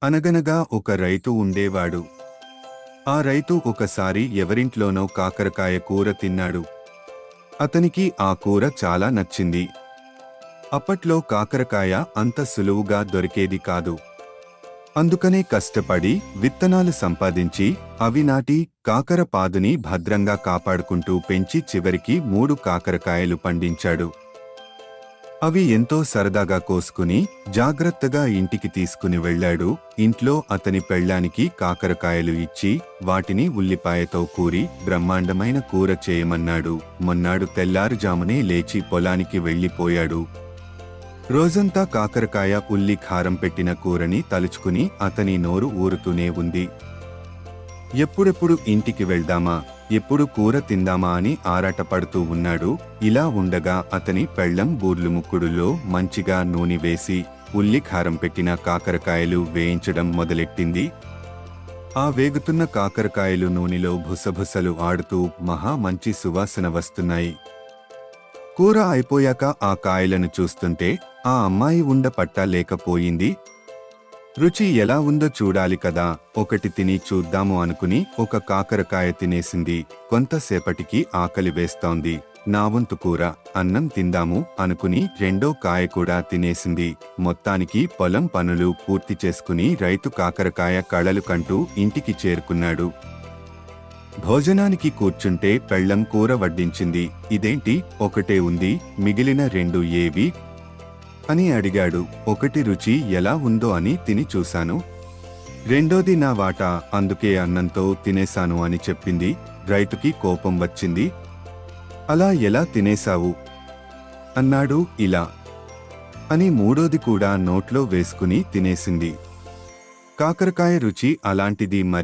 అనగనగా ఒక రైతు ఉండేవాడు. ఆ రైతు ఒకసారి ఎవరింట్లోనో కాకరకాయ కూర తిన్నాడు. అతనికి ఆ కూర చాలా నచ్చింది. అప్పట్లో కాకరకాయ అంత సులువుగా దొరికేది కాదు. అందుకనే కష్టపడి విత్తనాలు సంపాదించి అవి నాటి కాకర పాదుని భద్రంగా కాపాడుకుంటూ పెంచి చివరికి 3 కాకరకాయలు పండించాడు. అవి ఎంతో సరదాగా కోసుకుని జాగ్రత్తగా ఇంటికి తీసుకుని వెళ్ళాడు. ఇంట్లో అతని పెళ్ళానికి కాకరకాయలు ఇచ్చి వాటిని ఉల్లిపాయతో కూరి బ్రహ్మాండమైన కూర చేయమన్నాడు. మొన్నాడు తెల్లారుజామునే లేచి పొలానికి వెళ్ళిపోయాడు. రోజంతా కాకరకాయ ఉల్లి కారం పెట్టిన కూరని తలుచుకుని అతని నోరు ఊరుతూనే ఉంది. ఎప్పుడెప్పుడు ఇంటికి వెళ్దామా, ఎప్పుడు కూర తిందామా అని ఆరాటపడుతూ ఉన్నాడు. ఇలా ఉండగా అతని పెళ్ళం బూర్లుముక్కుడులో మంచిగా నూనె వేసి ఉల్లి కారం పెట్టిన కాకరకాయలు వేయించడం మొదలెట్టింది. ఆ వేగుతున్న కాకరకాయలు నూనెలో భుసభుసలు ఆడుతూ మహా మంచి సువాసన వస్తున్నాయి. కూర అయిపోయాక ఆ కాయలను చూస్తుంటే ఆ అమ్మాయి ఉండపట్టలేకపోయింది. రుచి ఎలా ఉందో చూడాలి కదా, ఒకటి తిని చూద్దాము అనుకుని ఒక కాకరకాయ తినేసింది. కొంతసేపటికి ఆకలి వేస్తోంది. నా వంతు కూర, అన్నం తిందాము అనుకుని రెండో కాయ కూడా తినేసింది. మొత్తానికి పొలం పనులు పూర్తి చేసుకుని రైతు కాకరకాయ కళలు కంటూ ఇంటికి చేరుకున్నాడు. భోజనానికి కూర్చుంటే పెళ్ళం కూర వడ్డించింది. ఇదేంటి, ఒకటే ఉంది, మిగిలిన 2 ఏవి అని అడిగాడు. ఒకటి రుచి ఎలా ఉందో అని తిని చూశాను, రెండోది నా వాటా, అందుకే అన్నంతో తినేశాను అని చెప్పింది. రైతుకి కోపం వచ్చింది. అలా ఎలా తినేశావు అన్నాడు. ఇలా అని మూడోది కూడా నోట్లో వేసుకుని తినేసింది. కాకరకాయ రుచి అలాంటిది మరి.